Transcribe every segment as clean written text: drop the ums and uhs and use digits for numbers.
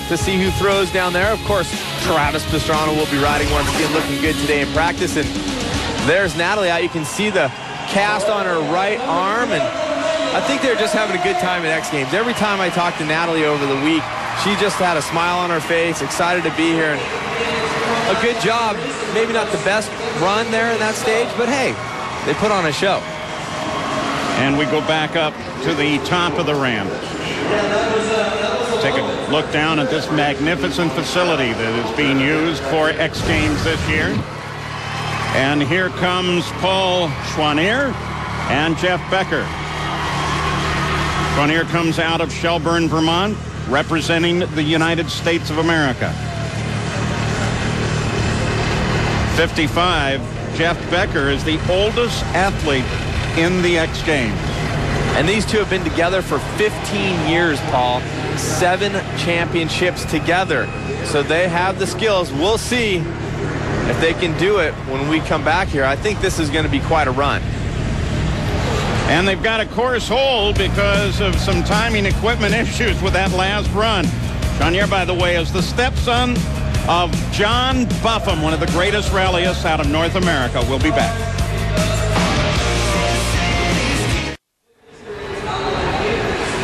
to see who throws down there. Of course, Travis Pastrana will be riding once again, looking good today in practice. And there's Natalie out. You can see the cast on her right arm, and I think they're just having a good time at X Games. Every time I talk to Natalie over the week, she just had a smile on her face, excited to be here, and a good job. Maybe not the best run there in that stage, but hey, they put on a show. And we go back up to the top of the ramp. Take a look down at this magnificent facility that is being used for X Games this year. And here comes Paul Schwanier and Jeff Becker. Schwanier comes out of Shelburne, Vermont, representing the United States of America. 55, Jeff Becker is the oldest athlete in the X Games. And these two have been together for 15 years, Paul. 7 championships together. So they have the skills. We'll see if they can do it when we come back here. I think this is going to be quite a run. And they've got a course hold because of some timing equipment issues with that last run. Schwanier, by the way, is the stepson of John Buffum, one of the greatest rallyists out of North America. We'll be back.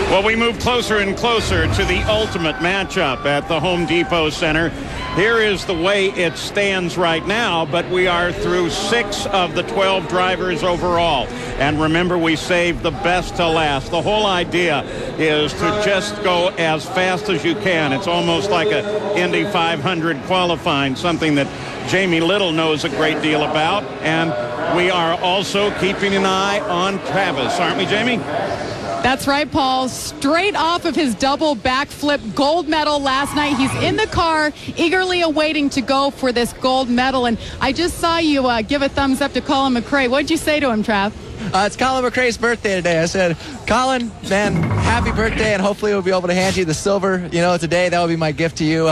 Well, we move closer and closer to the ultimate matchup at the Home Depot Center. Here is the way it stands right now, but we are through 6 of the 12 drivers overall. And remember, we saved the best to last. The whole idea is to just go as fast as you can. It's almost like a Indy 500 qualifying, something that Jamie Little knows a great deal about. And we are also keeping an eye on Travis, aren't we, Jamie? That's right, Paul. Straight off of his double backflip gold medal last night. He's in the car, eagerly awaiting to go for this gold medal. And I just saw you give a thumbs up to Colin McRae. What did you say to him, Trav? It's Colin McRae's birthday today. I said, Colin, man, happy birthday, and hopefully we'll be able to hand you the silver, today. That would be my gift to you.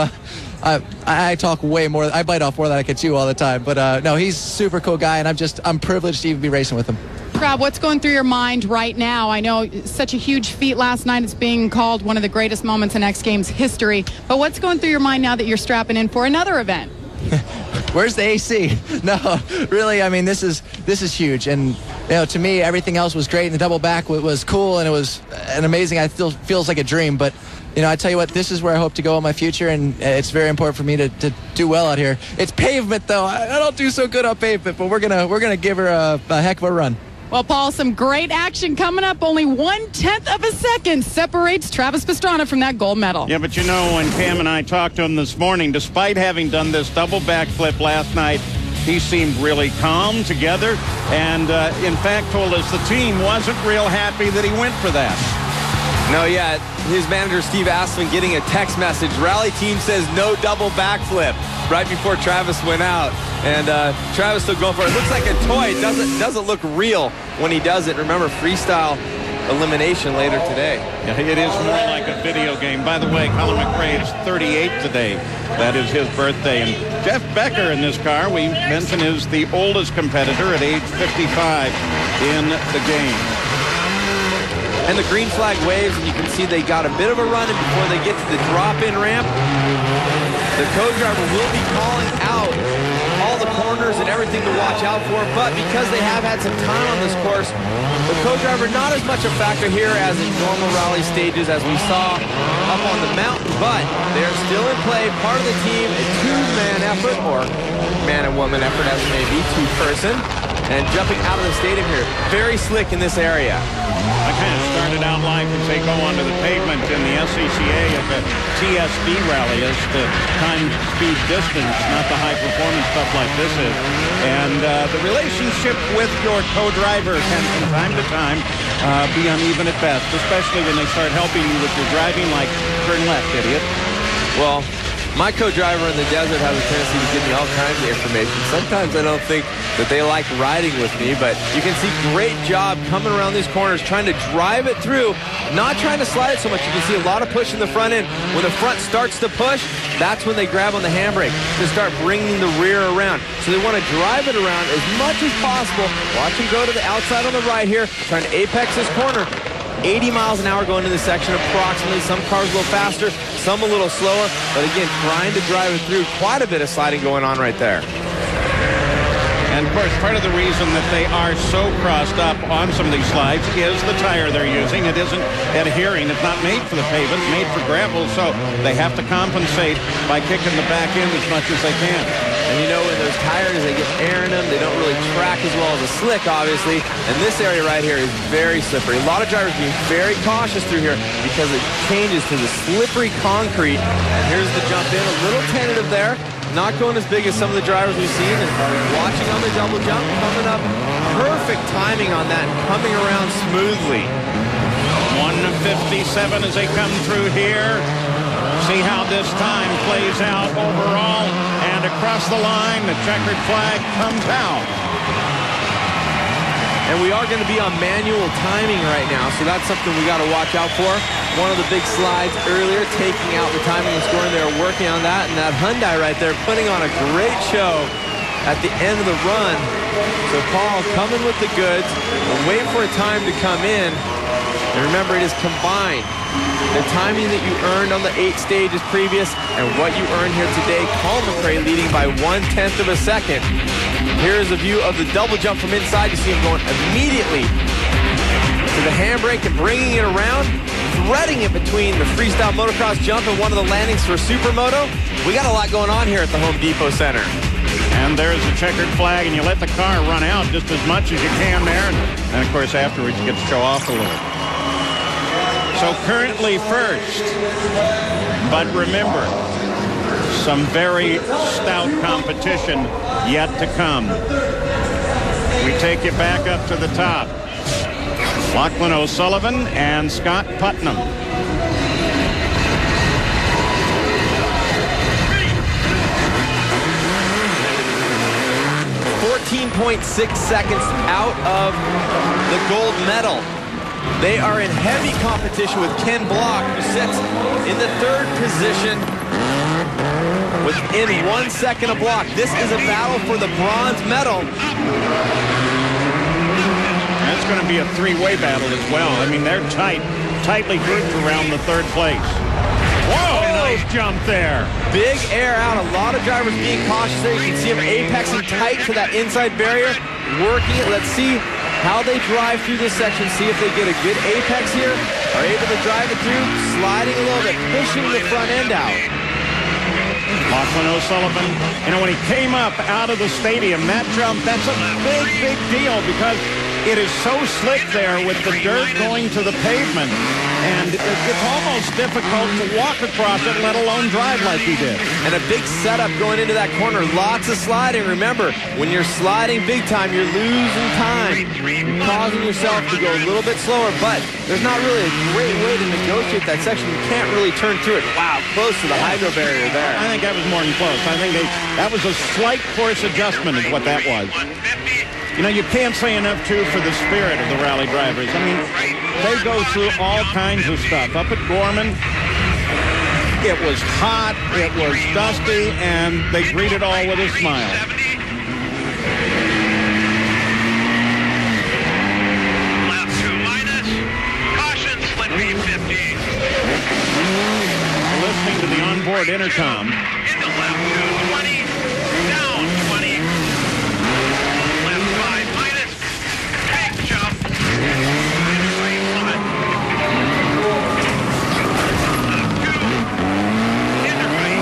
I talk way more. I bite off more than I can chew all the time. But, no, he's a super cool guy, and I'm privileged to even be racing with him. Trav, what's going through your mind right now? I know such a huge feat last night. It's being called one of the greatest moments in X Games history. But what's going through your mind now that you're strapping in for another event? Where's the AC? No, really, I mean, this is huge. And, to me, everything else was great. And the double back was cool, and it was an amazing. It still feels like a dream. But, I tell you what, this is where I hope to go in my future, and it's very important for me to do well out here. It's pavement, though. I don't do so good on pavement, but we're gonna give her a heck of a run. Well, Paul, some great action coming up. Only 1/10 of a second separates Travis Pastrana from that gold medal. Yeah, but when Cam and I talked to him this morning, despite having done this double backflip last night, he seemed really calm, together, and in fact told us the team wasn't real happy that he went for that. No, yeah, his manager, Steve Aslan, getting a text message. Rally team says no double backflip right before Travis went out. And Travis still going for it. It looks like a toy. It doesn't look real when he does it. Remember, freestyle elimination later today. Yeah, it is more like a video game. By the way, Colin McRae is 38 today. That is his birthday. And Jeff Becker in this car, we mentioned, is the oldest competitor at age 55 in the game. And the green flag waves, and you can see they got a bit of a run in before they get to the drop-in ramp. The co-driver will be calling out all the corners and everything to watch out for, but because they have had some time on this course, the co-driver not as much a factor here as in normal rally stages as we saw up on the mountain, but they're still in play, part of the team, a 2-man effort, or man and woman effort as it may be, 2-person, and jumping out of the stadium here. Very slick in this area. I kind of started out life as they go onto the pavement in the SCCA of a TSD rally as the time, speed, distance, not the high performance stuff like this is. And the relationship with your co-driver can from time to time be uneven at best, especially when they start helping you with your driving, like turn left, idiot. Well, my co-driver in the desert has a tendency to give me all kinds of information. Sometimes I don't think that they like riding with me, but you can see great job coming around these corners, trying to drive it through, not trying to slide it so much. You can see a lot of push in the front end. When the front starts to push, that's when they grab on the handbrake to start bringing the rear around. So they want to drive it around as much as possible. Watch him go to the outside on the right here, trying to apex this corner. 80 miles an hour going into the section approximately. Some cars a little faster, some a little slower. But again, trying to drive it through. Quite a bit of sliding going on right there. And, of course, part of the reason that they are so crossed up on some of these slides is the tire they're using. It isn't adhering. It's not made for the pavement. It's made for gravel, so they have to compensate by kicking the back end as much as they can. And, you know, in those tires, they get air in them. They don't really track as well as a slick, obviously. And this area right here is very slippery. A lot of drivers being very cautious through here because it changes to the slippery concrete. And here's the jump in. A little tentative there. Not going as big as some of the drivers we've seen, and watching on the double jump, coming up, perfect timing on that, and coming around smoothly. 1:57 as they come through here. See how this time plays out overall, and across the line, the checkered flag comes out. And we are going to be on manual timing right now, so that's something we got to watch out for. One of the big slides earlier, taking out the timing and scoring. They were working on that, and that Hyundai right there putting on a great show at the end of the run. So Paul coming with the goods, wait for a time to come in. And remember, it is combined. The timing that you earned on the 8 stages previous and what you earned here today. Colin McRae leading by 1/10 of a second. Here's a view of the double jump from inside. You see him going immediately to the handbrake and bringing it around, threading it between the freestyle motocross jump and one of the landings for Supermoto. We got a lot going on here at the Home Depot Center. And there's the checkered flag, and you let the car run out just as much as you can there. And of course, afterwards, you get to show off a little. So currently first, but remember, some very stout competition yet to come. We take you back up to the top. Lachlan O'Sullivan and Scott Putnam. 14.6 seconds out of the gold medal. They are in heavy competition with Ken Block, who sits in the 3rd position within 1 second of Block. This is a battle for the bronze medal. That's going to be a 3-way battle as well. I mean, they're tightly grouped around the 3rd place. Whoa, nice jump there. Big air out. A lot of drivers being cautious there. You can see them apexing tight to that inside barrier, working it. Let's see how they drive through this section. See if they get a good apex here, are able to drive it through, sliding a little bit, pushing the front end out. Lachlan O'Sullivan, you know, when he came up out of the stadium, that jump, that's a big deal because it is so slick there with the dirt going to the pavement. And it's almost difficult to walk across it, let alone drive like he did. And a big setup going into that corner. Lots of sliding. Remember, when you're sliding big time, you're losing time. You're causing yourself to go a little bit slower, but there's not really a great way to negotiate that section. You can't really turn through it. Wow, close to the hydro barrier there. I think that was more than close. I think that was a slight course adjustment is what that was. You know, you can't say enough, too, for the spirit of the rally drivers. I mean, they go through all kinds of stuff. Up at Gorman, it was hot, it was dusty, and they greet it all with a smile. Left 2 minus. Caution, split B50. Listening to the onboard intercom. Into left 220. Down 20. Left 5 minus. Take jump.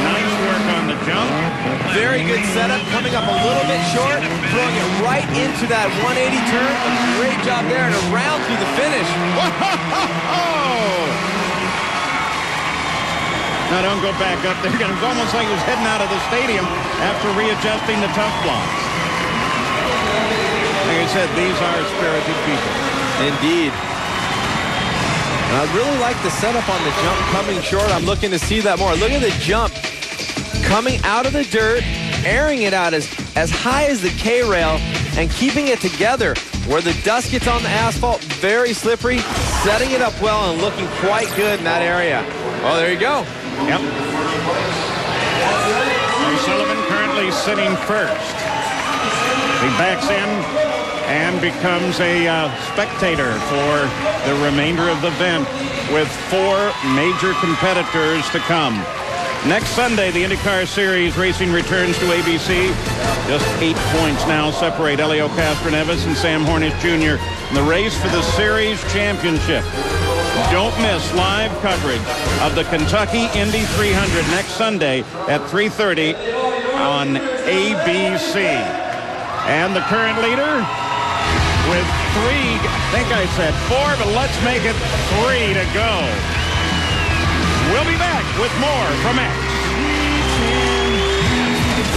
Nice work on the jump. Very good setup, coming up a little bit short, throwing it right into that 180 turn. A great job there and around through the finish. Now don't go back up there. It was almost like he was heading out of the stadium after readjusting the tough blocks. Like I said, these are spirited people. Indeed. And I really like the setup on the jump coming short. I'm looking to see that more. Look at the jump coming out of the dirt, airing it out as high as the K-rail and keeping it together. Where the dust gets on the asphalt, very slippery, setting it up well and looking quite good in that area. Oh, there you go. Yep. O'Sullivan currently sitting first. He backs in and becomes a spectator for the remainder of the event with 4 major competitors to come. Next Sunday, the IndyCar Series racing returns to ABC. Just 8 points now separate Helio Castroneves and Sam Hornish Jr. in the race for the Series championship. Don't miss live coverage of the Kentucky Indy 300 next Sunday at 3:30 on ABC. And the current leader with 3, I think I said 4, but let's make it 3 to go. We'll be back with more from X.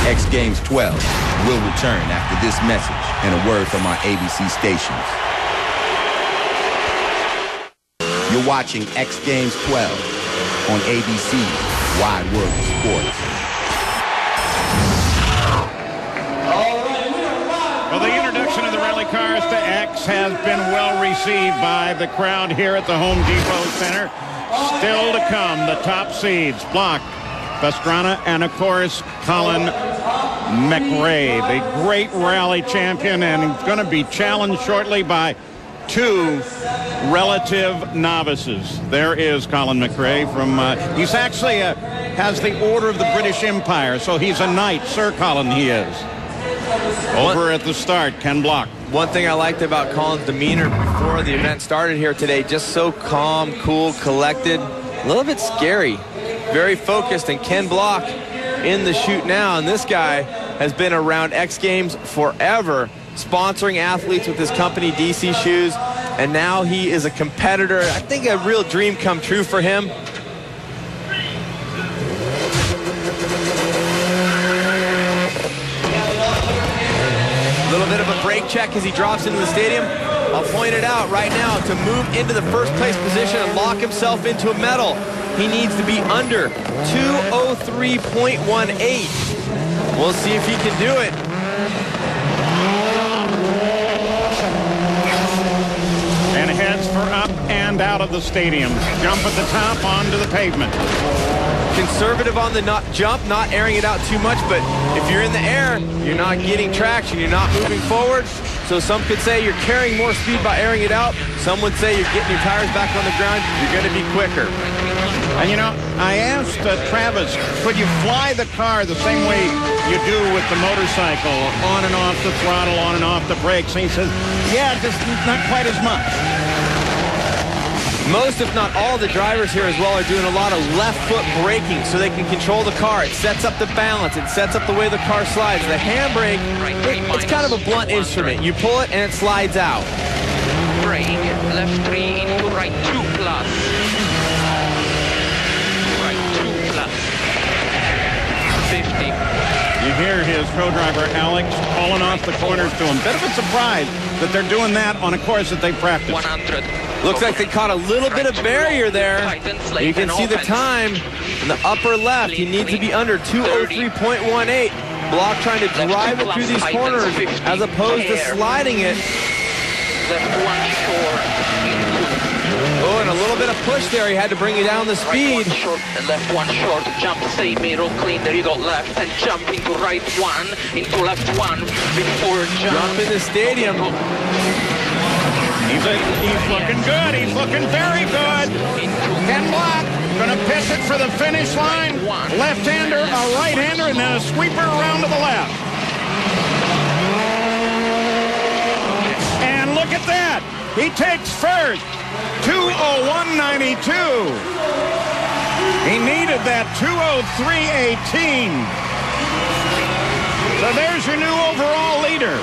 X Games 12 will return after this message and a word from our ABC stations. You're watching X Games 12 on ABC, Wide World of Sports. Well, the introduction of the rally cars to X has been well received by the crowd here at the Home Depot Center. Still to come, the top seeds, Block, Pastrana, and of course, Colin McRae, the great rally champion, and he's going to be challenged shortly by 2 relative novices. There is Colin McRae from, he's actually has the Order of the British Empire, so he's a knight. Sir Colin, he is. Over at the start, Ken Block. One thing I liked about Colin's demeanor before the event started here today, just so calm, cool, collected, a little bit scary, very focused, and Ken Block in the chute now, and this guy has been around X Games forever, sponsoring athletes with his company DC Shoes, and now he is a competitor. I think a real dream come true for him. Little bit of a brake check as he drops into the stadium. I'll point it out right now, to move into the first place position and lock himself into a medal, he needs to be under 2:03.18. We'll see if he can do it. And heads for up and out of the stadium. Jump at the top onto the pavement. Conservative on the jump, not airing it out too much, but if you're in the air, you're not getting traction, you're not moving forward. So some could say you're carrying more speed by airing it out. Some would say you're getting your tires back on the ground, you're going to be quicker. And you know, I asked Travis, could you fly the car the same way you do with the motorcycle, on and off the throttle, on and off the brakes? And he says, yeah, just not quite as much. Most, if not all, the drivers here as well are doing a lot of left foot braking so they can control the car. It sets up the balance. It sets up the way the car slides. The handbrake, it's kind of a blunt instrument. You pull it and it slides out. Brake, left 3 into right 2 plus. Right 2 plus. 50. You hear his co-driver Alex calling off the corners to him. Bit of a surprise that they're doing that on a course that they practice. 100. Looks like they caught a little bit of barrier there. You can see the time in the upper left. He needs to be under 2:03.18. Block trying to drive it through these corners as opposed to sliding it. Oh, and a little bit of push there. He had to bring it down the speed. Right 1 short and left 1 short. Jump, stay middle, clean. There you go, left. And jump into right 1, into left 1. Before jump. Jump in the stadium. He's looking good. He's looking very good. Ken Block going to pitch it for the finish line. Left-hander, a right-hander, and then a sweeper around to the left. And look at that. He takes first. 2:01.92. He needed that 2:03.18. So there's your new overall leader.